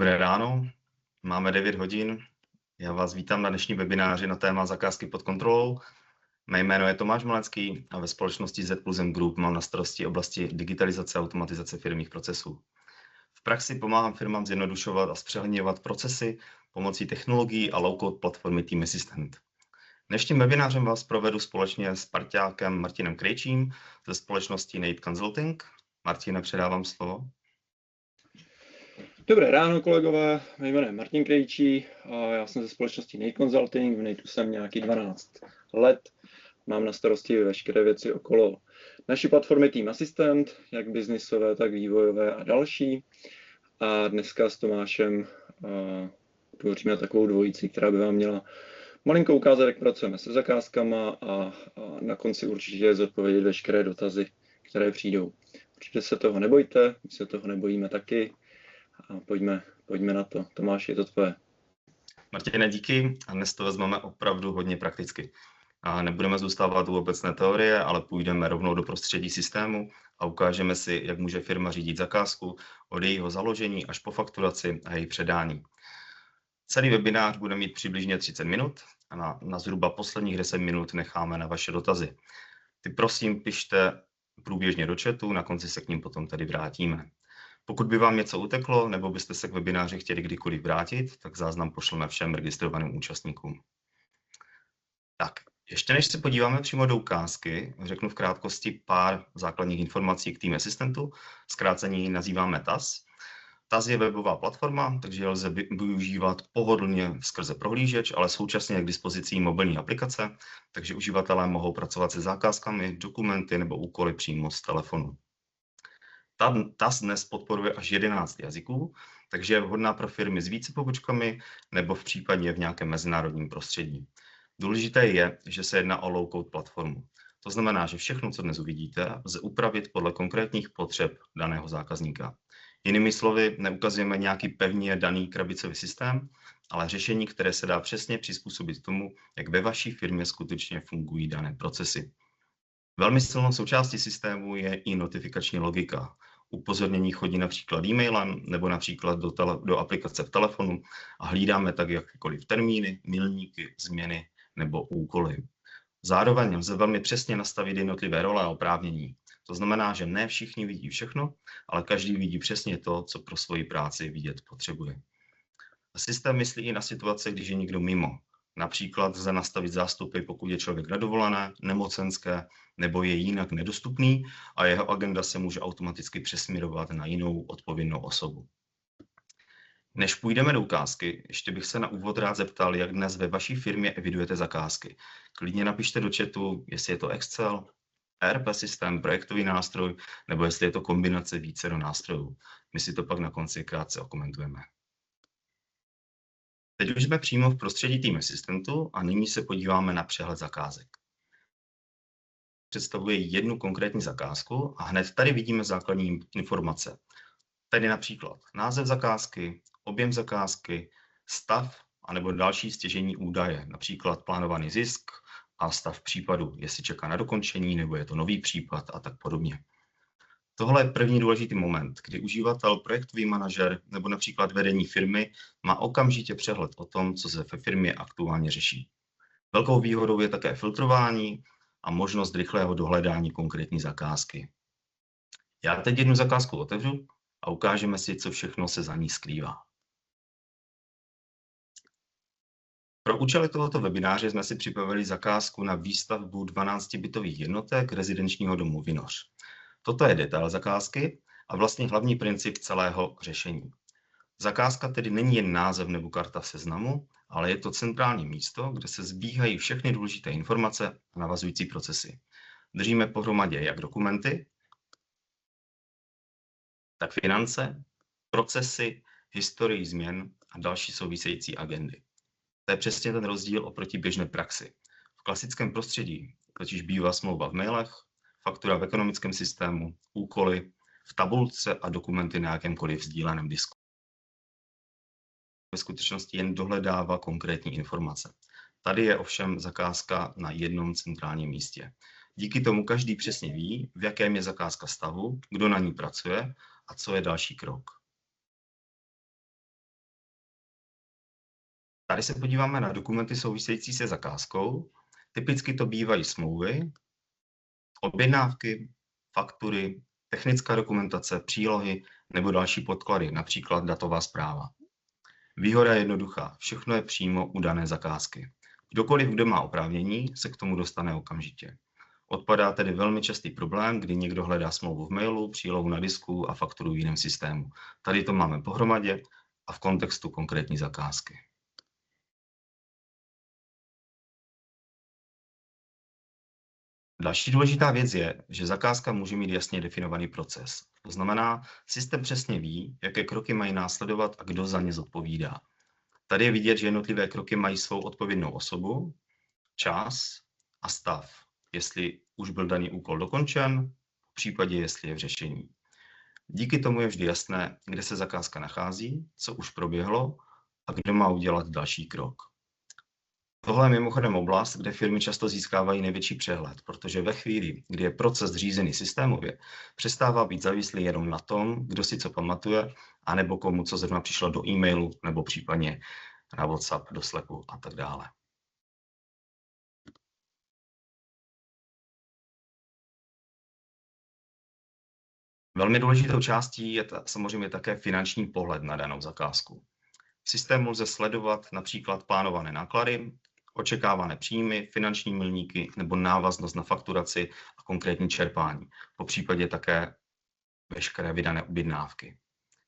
Dobré ráno, máme 9 hodin. Já vás vítám na dnešním webináři na téma zakázky pod kontrolou. Mé jméno je Tomáš Malecký a ve společnosti Z plus M Group mám na starosti oblasti digitalizace a automatizace firemních procesů. V praxi pomáhám firmám zjednodušovat a zpřehledňovat procesy pomocí technologií a low-code platformy Team Assistant. Dnešním webinářem vás provedu společně s parťákem Martinem Krejčím ze společnosti Nate Consulting. Martine, předávám slovo. Dobré ráno, kolegové. Mé jméno je Martin Krejčí a já jsem ze společnosti Nate Consulting. V Nateu jsem nějaký 12 let. Mám na starosti veškeré věci okolo naší platformy Team Assistant, jak biznisové, tak vývojové a další. A dneska s Tomášem tvoříme takovou dvojici, která by vám měla malinko ukázat, jak pracujeme se zakázkama a na konci určitě zodpovědět veškeré dotazy, které přijdou. Určitě se toho nebojte, my se toho nebojíme taky. A pojďme na to. Tomáš, je to tvoje. Martine, díky. A dnes to vezmeme opravdu hodně prakticky. A nebudeme zůstávat u obecné teorie, ale půjdeme rovnou do prostředí systému a ukážeme si, jak může firma řídit zakázku od jejího založení až po fakturaci a její předání. Celý webinář bude mít přibližně 30 minut a na zhruba posledních 10 minut necháme na vaše dotazy. Ty prosím pište průběžně do chatu, na konci se k ním potom tady vrátíme. Pokud by vám něco uteklo, nebo byste se k webináři chtěli kdykoliv vrátit, tak záznam pošleme všem registrovaným účastníkům. Tak, ještě než se podíváme přímo do ukázky, řeknu v krátkosti pár základních informací k Team Assistantu. Zkrácení nazýváme TAS. TAS je webová platforma, takže lze využívat pohodlně skrze prohlížeč, ale současně je k dispozici mobilní aplikace, takže uživatelé mohou pracovat se zakázkami, dokumenty nebo úkoly přímo z telefonu. TAS dnes podporuje až 11 jazyků, takže je vhodná pro firmy s více pobočkami nebo v případě v nějakém mezinárodním prostředí. Důležité je, že se jedná o low-code platformu. To znamená, že všechno, co dnes uvidíte, lze upravit podle konkrétních potřeb daného zákazníka. Jinými slovy, neukazujeme nějaký pevně daný krabicový systém, ale řešení, které se dá přesně přizpůsobit tomu, jak ve vaší firmě skutečně fungují dané procesy. Velmi silnou součástí systému je i notifikační logika. Upozornění chodí například e-mailem nebo například do aplikace v telefonu a hlídáme tak jakékoliv termíny, milníky, změny nebo úkoly. Zároveň lze velmi přesně nastavit jednotlivé role a oprávnění. To znamená, že ne všichni vidí všechno, ale každý vidí přesně to, co pro svoji práci vidět potřebuje. Systém myslí i na situace, když je někdo mimo. Například lze nastavit zástupy, pokud je člověk na dovolené, nemocenské nebo je jinak nedostupný a jeho agenda se může automaticky přesměrovat na jinou odpovědnou osobu. Než půjdeme do ukázky, ještě bych se na úvod rád zeptal, jak dnes ve vaší firmě evidujete zakázky. Klidně napište do chatu, jestli je to Excel, ERP systém, projektový nástroj, nebo jestli je to kombinace vícero nástrojů. My si to pak na konci krátce okomentujeme. Teď už jsme přímo v prostředí Team Assistantu a nyní se podíváme na přehled zakázek. Představuje jednu konkrétní zakázku a hned tady vidíme základní informace. Tedy například název zakázky, objem zakázky, stav anebo další stěžejní údaje, například plánovaný zisk a stav případu, jestli čeká na dokončení nebo je to nový případ a tak podobně. Tohle je první důležitý moment, kdy uživatel, projektový manažer nebo například vedení firmy má okamžitě přehled o tom, co se ve firmě aktuálně řeší. Velkou výhodou je také filtrování a možnost rychlého dohledání konkrétní zakázky. Já teď jednu zakázku otevřu a ukážeme si, co všechno se za ní skrývá. Pro účely tohoto webináře jsme si připravili zakázku na výstavbu 12 bytových jednotek rezidenčního domu Vinoř. Toto je detail zakázky a vlastně hlavní princip celého řešení. Zakázka tedy není jen název nebo karta v seznamu, ale je to centrální místo, kde se sbíhají všechny důležité informace a navazující procesy. Držíme pohromadě jak dokumenty, tak finance, procesy, historii změn a další související agendy. To je přesně ten rozdíl oproti běžné praxi. V klasickém prostředí totiž bývá smlouva v mailech, faktura v ekonomickém systému, úkoly v tabulce a dokumenty na jakémkoliv sdíleném disku. Ve skutečnosti jen dohledává konkrétní informace. Tady je ovšem zakázka na jednom centrálním místě. Díky tomu každý přesně ví, v jakém je zakázka stavu, kdo na ní pracuje a co je další krok. Tady se podíváme na dokumenty související se zakázkou. Typicky to bývají smlouvy, objednávky, faktury, technická dokumentace, přílohy nebo další podklady, například datová zpráva. Výhoda je jednoduchá, všechno je přímo u dané zakázky. Kdokoliv, kdo má oprávnění, se k tomu dostane okamžitě. Odpadá tedy velmi častý problém, kdy někdo hledá smlouvu v mailu, přílohu na disku a fakturu v jiném systému. Tady to máme pohromadě a v kontextu konkrétní zakázky. Další důležitá věc je, že zakázka může mít jasně definovaný proces. To znamená, systém přesně ví, jaké kroky mají následovat a kdo za ně zodpovídá. Tady je vidět, že jednotlivé kroky mají svou odpovědnou osobu, čas a stav, jestli už byl daný úkol dokončen, v případě jestli je v řešení. Díky tomu je vždy jasné, kde se zakázka nachází, co už proběhlo a kdo má udělat další krok. Tohle je mimochodem oblast, kde firmy často získávají největší přehled, protože ve chvíli, kdy je proces řízený systémově, přestává být závislý jenom na tom, kdo si co pamatuje, anebo komu co zrovna přišlo do e-mailu, nebo případně na WhatsApp, do Slacku a tak dále. Velmi důležitou částí je samozřejmě také finanční pohled na danou zakázku. V systému lze sledovat například plánované náklady, očekávané příjmy, finanční milníky nebo návaznost na fakturaci a konkrétní čerpání, popřípadě také veškeré vydané objednávky.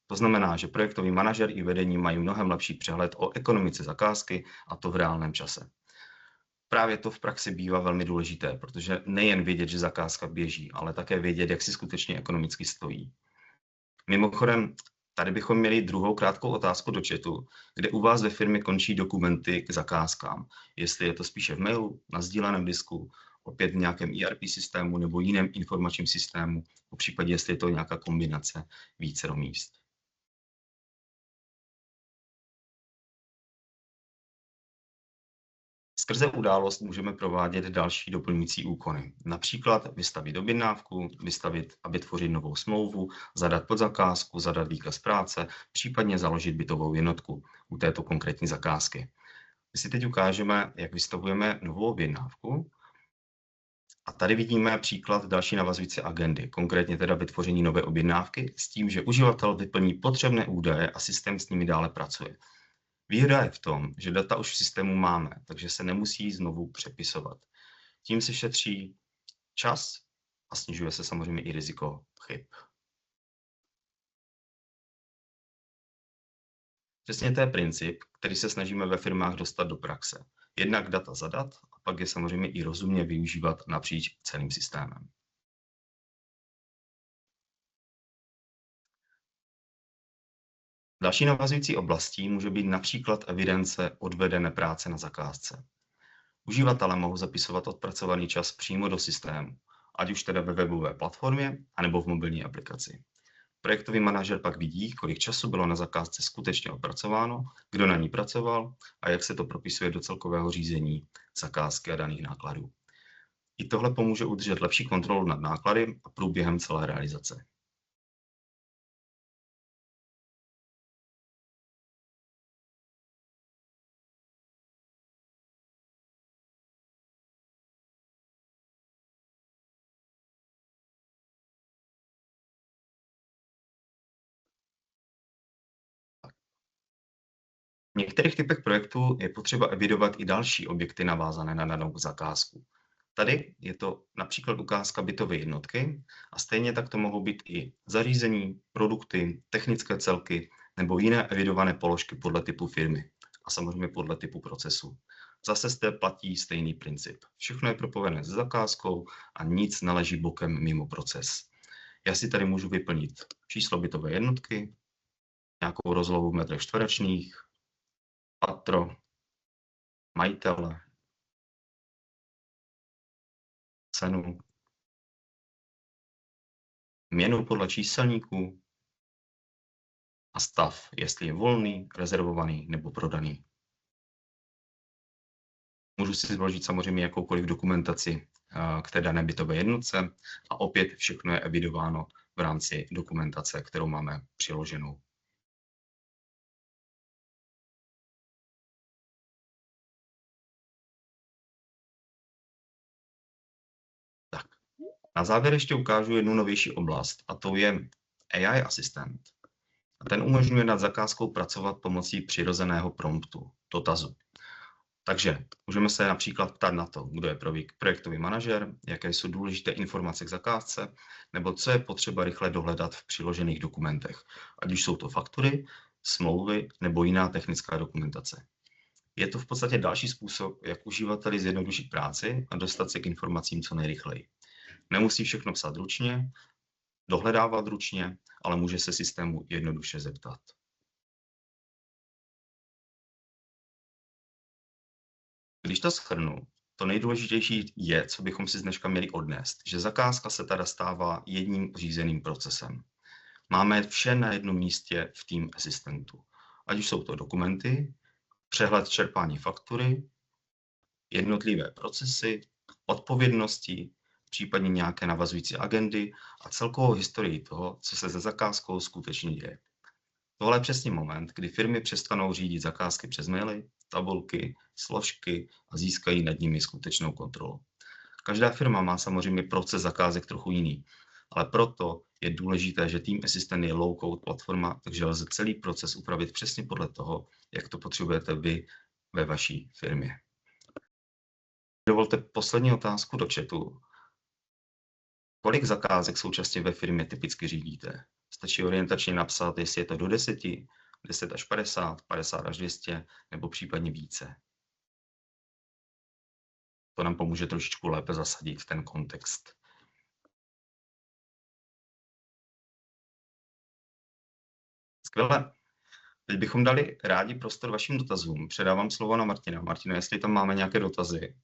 To znamená, že projektový manažer i vedení mají mnohem lepší přehled o ekonomice zakázky a to v reálném čase. Právě to v praxi bývá velmi důležité, protože nejen vědět, že zakázka běží, ale také vědět, jak si skutečně ekonomicky stojí. Mimochodem, tady bychom měli druhou krátkou otázku do chatu, kde u vás ve firmě končí dokumenty k zakázkám. Jestli je to spíše v mailu, na sdíleném disku, opět v nějakém ERP systému nebo jiném informačním systému, v případě, jestli je to nějaká kombinace vícero míst. Skrze událost můžeme provádět další doplňující úkony. Například vystavit objednávku, vystavit a vytvořit novou smlouvu, zadat podzakázku, zadat výkaz práce, případně založit bytovou jednotku u této konkrétní zakázky. My si teď ukážeme, jak vystavujeme novou objednávku. A tady vidíme příklad další navazující agendy, konkrétně teda vytvoření nové objednávky s tím, že uživatel vyplní potřebné údaje a systém s nimi dále pracuje. Výhoda je v tom, že data už v systému máme, takže se nemusí znovu přepisovat. Tím se šetří čas a snižuje se samozřejmě i riziko chyb. Přesně to je princip, který se snažíme ve firmách dostat do praxe. Jednak data zadat a pak je samozřejmě i rozumně využívat napříč celým systémem. Další navazující oblastí může být například evidence odvedené práce na zakázce. Uživatelé mohou zapisovat odpracovaný čas přímo do systému, ať už teda ve webové platformě, anebo v mobilní aplikaci. Projektový manažer pak vidí, kolik času bylo na zakázce skutečně odpracováno, kdo na ní pracoval a jak se to propisuje do celkového řízení zakázky a daných nákladů. I tohle pomůže udržet lepší kontrolu nad náklady a průběhem celé realizace. V některých typech projektů je potřeba evidovat i další objekty navázané na danou zakázku. Tady je to například ukázka bytové jednotky a stejně tak to mohou být i zařízení, produkty, technické celky nebo jiné evidované položky podle typu firmy a samozřejmě podle typu procesu. Zase zde platí stejný princip. Všechno je propojené s zakázkou a nic neleží bokem mimo proces. Já si tady můžu vyplnit číslo bytové jednotky, nějakou rozlohu v metrech čtverečných, patro, majitele, cenu, měnu podle číselníků a stav, jestli je volný, rezervovaný nebo prodaný. Můžu si zložit samozřejmě jakoukoliv dokumentaci k té dané bytové jednotce a opět všechno je evidováno v rámci dokumentace, kterou máme přiloženou. Na závěr ještě ukážu jednu novější oblast, a to je AI asistent. A ten umožňuje nad zakázkou pracovat pomocí přirozeného promptu, dotazu. Takže můžeme se například ptát na to, kdo je projektový manažer, jaké jsou důležité informace k zakázce, nebo co je potřeba rychle dohledat v přiložených dokumentech, ať už jsou to faktury, smlouvy nebo jiná technická dokumentace. Je to v podstatě další způsob, jak uživateli zjednodušit práci a dostat se k informacím co nejrychleji. Nemusí všechno psát ručně, dohledávat ručně, ale může se systému jednoduše zeptat. Když to shrnu, to nejdůležitější je, co bychom si z dneška měli odnést, že zakázka se teda stává jedním řízeným procesem. Máme vše na jednom místě v Team Assistentu. Ať už jsou to dokumenty, přehled čerpání faktury, jednotlivé procesy, odpovědnosti, případně nějaké navazující agendy a celkovou historii toho, co se se zakázkou skutečně děje. Tohle je přesně moment, kdy firmy přestanou řídit zakázky přes maily, tabulky, složky a získají nad nimi skutečnou kontrolu. Každá firma má samozřejmě proces zakázek trochu jiný, ale proto je důležité, že Team Assistant je low-code platforma, takže lze celý proces upravit přesně podle toho, jak to potřebujete vy ve vaší firmě. Dovolte poslední otázku do chatu. Kolik zakázek současně ve firmě typicky řídíte? Stačí orientačně napsat, jestli je to do 10, 10 až 50, 50 až 200 nebo případně více. To nám pomůže trošičku lépe zasadit ten kontext. Skvěle. Teď bychom dali rádi prostor vašim dotazům. Předávám slovo na Martina. Martino, jestli tam máme nějaké dotazy.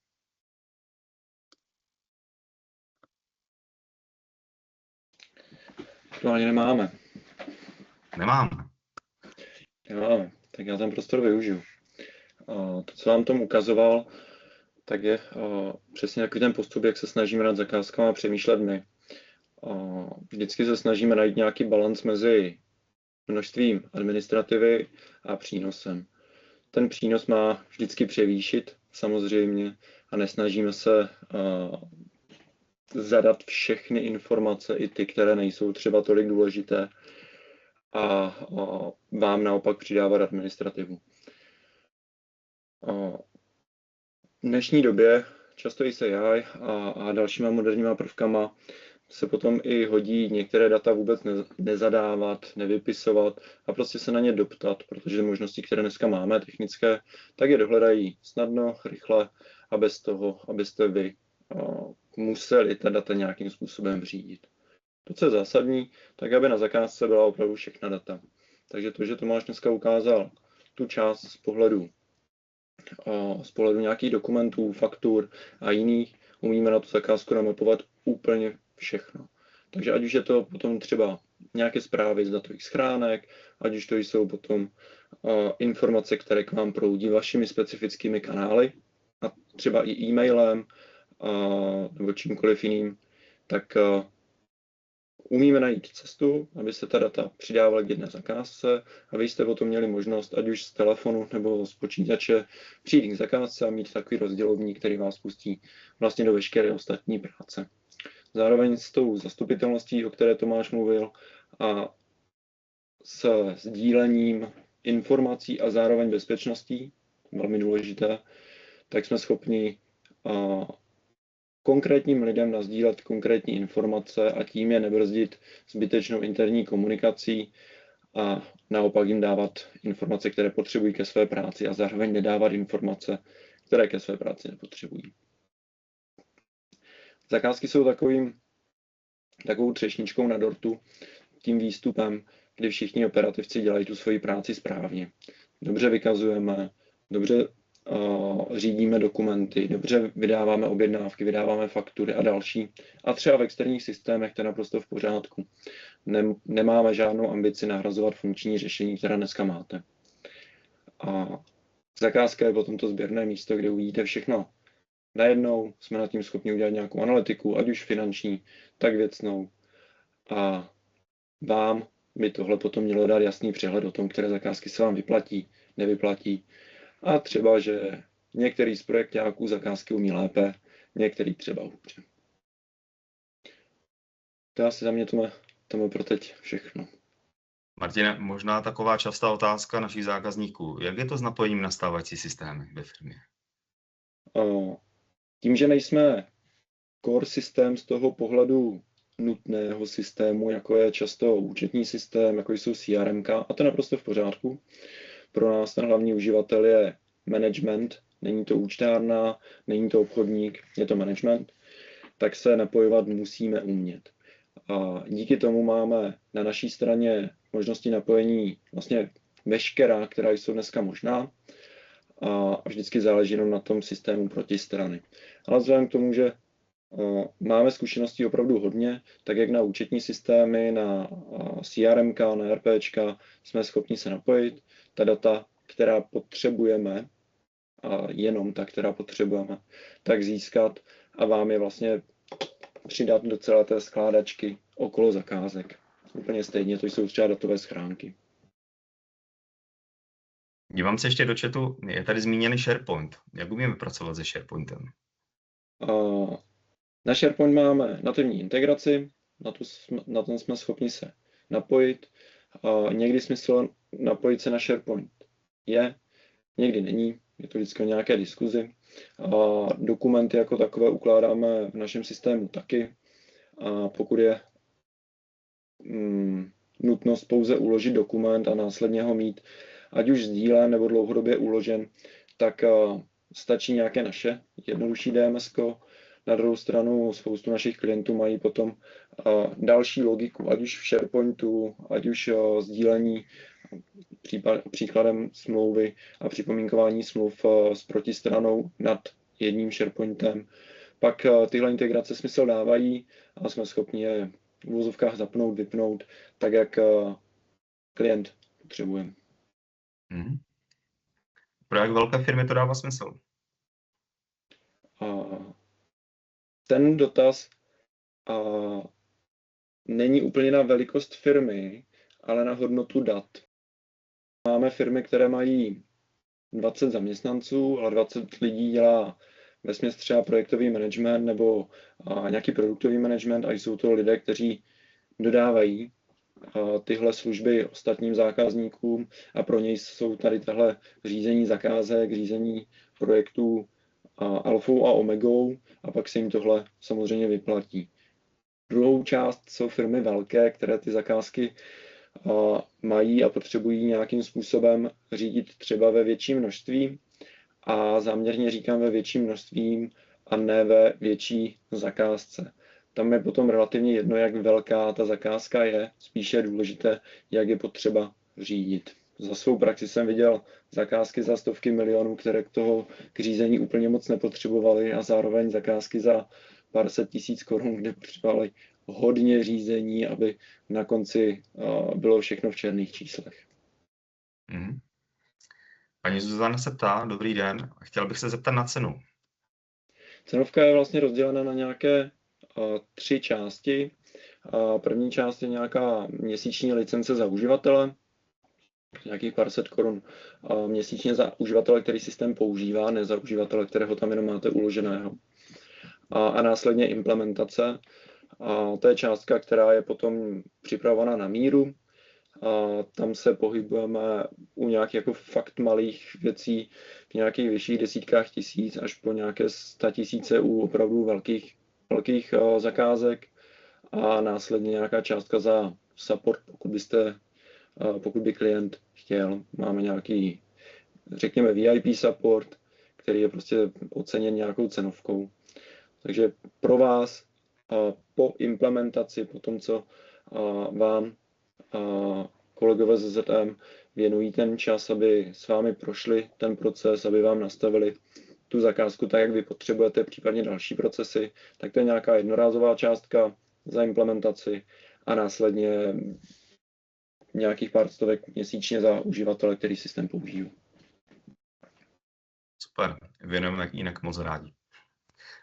Aktuálně nemáme. Nemáme. Tak já ten prostor využiju. To, co vám tom ukazoval, tak je přesně takový ten postup, jak se snažíme nad zakázkama přemýšlet my. Vždycky se snažíme najít nějaký balans mezi množstvím administrativy a přínosem. Ten přínos má vždycky převýšit, samozřejmě, a nesnažíme se zadat všechny informace, i ty, které nejsou třeba tolik důležité, a vám naopak přidávat administrativu. V dnešní době často i s AI a dalšíma moderníma prvkama se potom i hodí některé data vůbec nezadávat, nevypisovat a prostě se na ně doptat, protože možnosti, které dneska máme, technické, tak je dohledají snadno, rychle a bez toho, abyste vy museli ta data nějakým způsobem řídit. To, co je zásadní, tak aby na zakázce byla opravdu všechna data. Takže to, že Tomáš dneska ukázal tu část z pohledu nějakých dokumentů, faktur a jiných, umíme na tu zakázku namapovat úplně všechno. Takže ať už je to potom třeba nějaké zprávy z datových schránek, ať už to jsou potom informace, které k vám proudí vašimi specifickými kanály, a třeba i e-mailem nebo čímkoliv jiným, tak umíme najít cestu, aby se ta data přidávala k jedné zakázce a vy jste potom měli možnost, ať už z telefonu nebo z počítače, přijít k zakázce a mít takový rozdělovník, který vás pustí vlastně do veškeré ostatní práce. Zároveň s tou zastupitelností, o které Tomáš mluvil, a s sdílením informací a zároveň bezpečností, velmi důležité, tak jsme schopni konkrétním lidem nasdílet konkrétní informace a tím je nebrzdit zbytečnou interní komunikací a naopak jim dávat informace, které potřebují ke své práci a zároveň nedávat informace, které ke své práci nepotřebují. Zakázky jsou takovou třešničkou na dortu, tím výstupem, kdy všichni operativci dělají tu svoji práci správně. Dobře vykazujeme, dobře řídíme dokumenty, dobře vydáváme objednávky, vydáváme faktury a další. A třeba v externích systémech to je naprosto v pořádku. Nemáme žádnou ambici nahrazovat funkční řešení, která dneska máte. A zakázka je potom to sběrné místo, kde uvidíte všechno. Najednou jsme nad tím schopni udělat nějakou analytiku, ať už finanční, tak věcnou. A vám by tohle potom mělo dát jasný přehled o tom, které zakázky se vám vyplatí, nevyplatí. A třeba, že některý z projektáků zakázky umí lépe, některý třeba hůře. to asi za mě tomu pro teď všechno. Martine, možná taková častá otázka našich zákazníků. Jak je to s napojením na stávající systémy ve firmě? Tím, že nejsme core systém z toho pohledu nutného systému, jako je často účetní systém, jako jsou CRM, a to je naprosto v pořádku. Pro nás ten hlavní uživatel je management, není to účtárna, není to obchodník, je to management, tak se napojovat musíme umět. A díky tomu máme na naší straně možnosti napojení vlastně veškerá, která jsou dneska možná, a vždycky záleží jenom na tom systému protistrany. Ale vzhledem k tomu, že máme zkušeností opravdu hodně, tak jak na účetní systémy, na CRM, na RPčka jsme schopni se napojit. Ta data, která potřebujeme, a jenom ta, která potřebujeme, tak získat a vám je vlastně přidat do celé té skládačky okolo zakázek. Úplně stejně, to jsou třeba datové schránky. Dívám se ještě do chatu, je tady zmíněný SharePoint. Jak umíme pracovat se SharePointem? Na SharePoint máme nativní integraci, na tom jsme schopni se napojit. Někdy smysl napojit se na SharePoint je, někdy není, je to vždycky o nějaké diskuzi. Dokumenty jako takové ukládáme v našem systému taky. A pokud je nutnost pouze uložit dokument a následně ho mít, ať už sdílen nebo dlouhodobě uložen, tak stačí nějaké naše jednodušší DMS-ko. Na druhou stranu spoustu našich klientů mají potom další logiku, ať už v SharePointu, ať už sdílení příkladem smlouvy a připomínkování smluv s protistranou nad jedním SharePointem. Pak tyhle integrace smysl dávají a jsme schopni je v uvozovkách zapnout, vypnout, tak jak klient potřebuje. Pro jak velké firmy to dává smysl? Ten dotaz není úplně na velikost firmy, ale na hodnotu dat. Máme firmy, které mají 20 zaměstnanců, ale 20 lidí dělá vesměs třeba projektový management nebo nějaký produktový management a jsou to lidé, kteří dodávají tyhle služby ostatním zákazníkům a pro něj jsou tady tahle řízení zakázek, řízení projektů alfou a omegou a pak se jim tohle samozřejmě vyplatí. Druhou část jsou firmy velké, které ty zakázky mají a potřebují nějakým způsobem řídit třeba ve větším množství a záměrně říkám ve větším množství a ne ve větší zakázce. Tam je potom relativně jedno, jak velká ta zakázka je, spíše je důležité, jak je potřeba řídit. Za svou praxi jsem viděl zakázky za stovky milionů, které k řízení úplně moc nepotřebovaly a zároveň zakázky za pár set tisíc korun, kde potřebovali hodně řízení, aby na konci bylo všechno v černých číslech. Paní Zuzana se ptá, dobrý den, chtěl bych se zeptat na cenu. Cenovka je vlastně rozdělena na nějaké 3 části. První část je nějaká měsíční licence za uživatele, nějakých pár set korun měsíčně za uživatele, který systém používá, ne za uživatele, kterého tam jenom máte uloženého. A následně implementace. To je částka, která je potom připravovaná na míru. Tam se pohybujeme u nějakých jako fakt malých věcí v nějakých vyšších desítkách tisíc až po nějaké 100 tisíce u opravdu velkých zakázek a následně nějaká částka za support, pokud by klient chtěl. Máme nějaký, řekněme, VIP support, který je prostě oceněn nějakou cenovkou. Takže pro vás po implementaci, po tom, co vám kolegové z ZM věnují ten čas, aby s vámi prošli ten proces, aby vám nastavili tu zakázku tak, jak vy potřebujete, případně další procesy, tak to je nějaká jednorázová částka za implementaci a následně nějakých pár stovek měsíčně za uživatele, který systém používá. Super, věnujeme jinak moc rádi.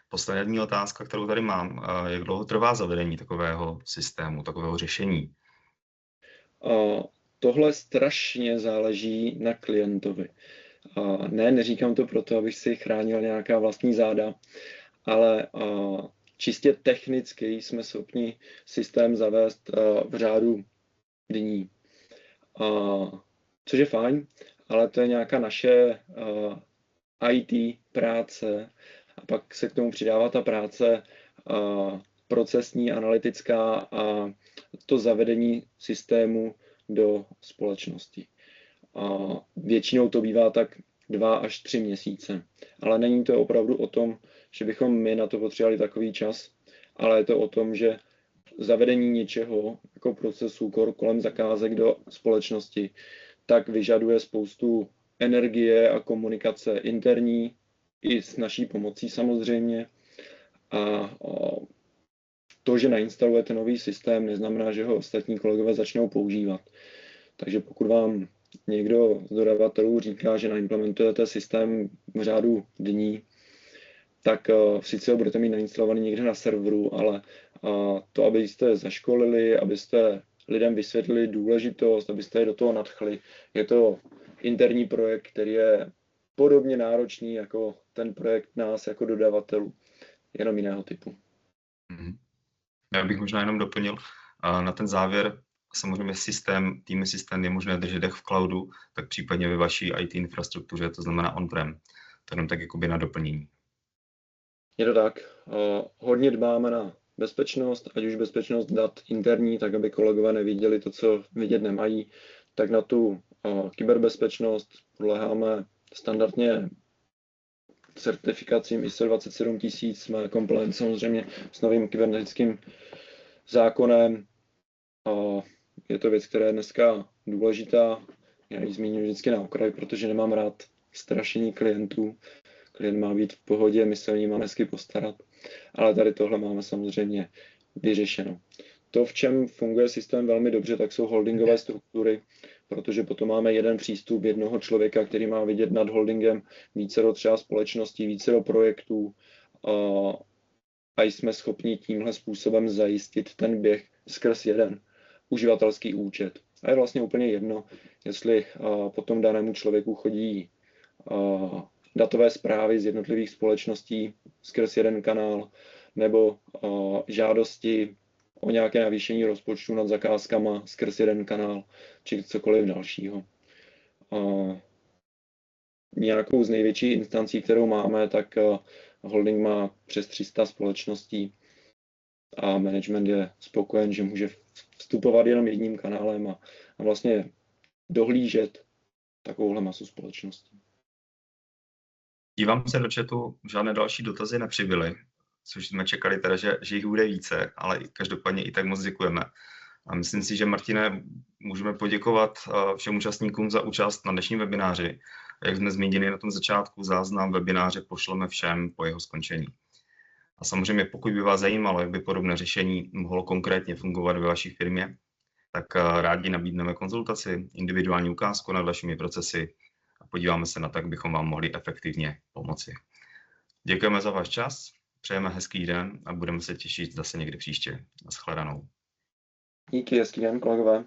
Poslední otázka, kterou tady mám, jak dlouho trvá zavedení takového systému, takového řešení? Tohle strašně záleží na klientovi. Neříkám to proto, abych si chránil nějaká vlastní záda, ale čistě technicky jsme schopni systém zavést v řádu dní. Což je fajn, ale to je nějaká naše IT práce a pak se k tomu přidává ta práce procesní, analytická a to zavedení systému do společnosti. Většinou to bývá tak 2 až 3 měsíce, ale není to opravdu o tom, že bychom my na to potřebovali takový čas, ale je to o tom, že zavedení něčeho jako procesu kolem zakázek do společnosti tak vyžaduje spoustu energie a komunikace interní i s naší pomocí samozřejmě. A to, že nainstalujete nový systém, neznamená, že ho ostatní kolegové začnou používat. Takže pokud vám někdo z dodavatelů říká, že naimplementujete systém v řádu dní, tak sice ho budete mít nainstalovaný někde na serveru, ale to, abyste zaškolili, abyste lidem vysvětlili důležitost, abyste je do toho nadchli, je to interní projekt, který je podobně náročný jako ten projekt nás jako dodavatelů, jenom jiného typu. Já bych možná jenom doplnil na ten závěr, samozřejmě týmy systém je možné držet jak v cloudu, tak případně ve vaší IT infrastruktuře, to znamená on-prem. To jenom tak jakoby na doplnění. Je to tak. Hodně dbáme na bezpečnost, ať už bezpečnost dat interní, tak aby kolegové neviděli to, co vidět nemají, tak na tu kyberbezpečnost podléháme standardně certifikacím ISO 27000, jsme compliant samozřejmě s novým kybernetickým zákonem. Je to věc, která je dneska důležitá. Já ji zmíním vždycky na okraj, protože nemám rád strašení klientů. Klient má být v pohodě, my se o ní máme hezky postarat. Ale tady tohle máme samozřejmě vyřešeno. To, v čem funguje systém velmi dobře, tak jsou holdingové struktury, protože potom máme jeden přístup jednoho člověka, který má vidět nad holdingem vícero třeba společností, vícero projektů a jsme schopni tímhle způsobem zajistit ten běh skrz jeden uživatelský účet. A je vlastně úplně jedno, jestli potom danému člověku chodí datové zprávy z jednotlivých společností skrz jeden kanál, nebo žádosti o nějaké navýšení rozpočtu nad zakázkama skrz jeden kanál, či cokoliv dalšího. Nějakou z největších instancí, kterou máme, tak holding má přes 300 společností a management je spokojen, že může vstupovat jenom jedním kanálem a vlastně dohlížet takovouhle masu společností. Dívám se do chatu, žádné další dotazy nepřibyly, což jsme čekali teda, že jich bude více, ale každopádně i tak moc děkujeme. A myslím si, že, Martine, můžeme poděkovat všem účastníkům za účast na dnešním webináři. Jak jsme zmínili na tom začátku, záznam webináře pošleme všem po jeho skončení. A samozřejmě, pokud by vás zajímalo, jak by podobné řešení mohlo konkrétně fungovat ve vaší firmě, tak rádi nabídneme konzultaci, individuální ukázku nad vašimi procesy a podíváme se na to, jak bychom vám mohli efektivně pomoci. Děkujeme za váš čas, přejeme hezký den a budeme se těšit zase někdy příště. Nashledanou. Díky, hezký den, kolegové.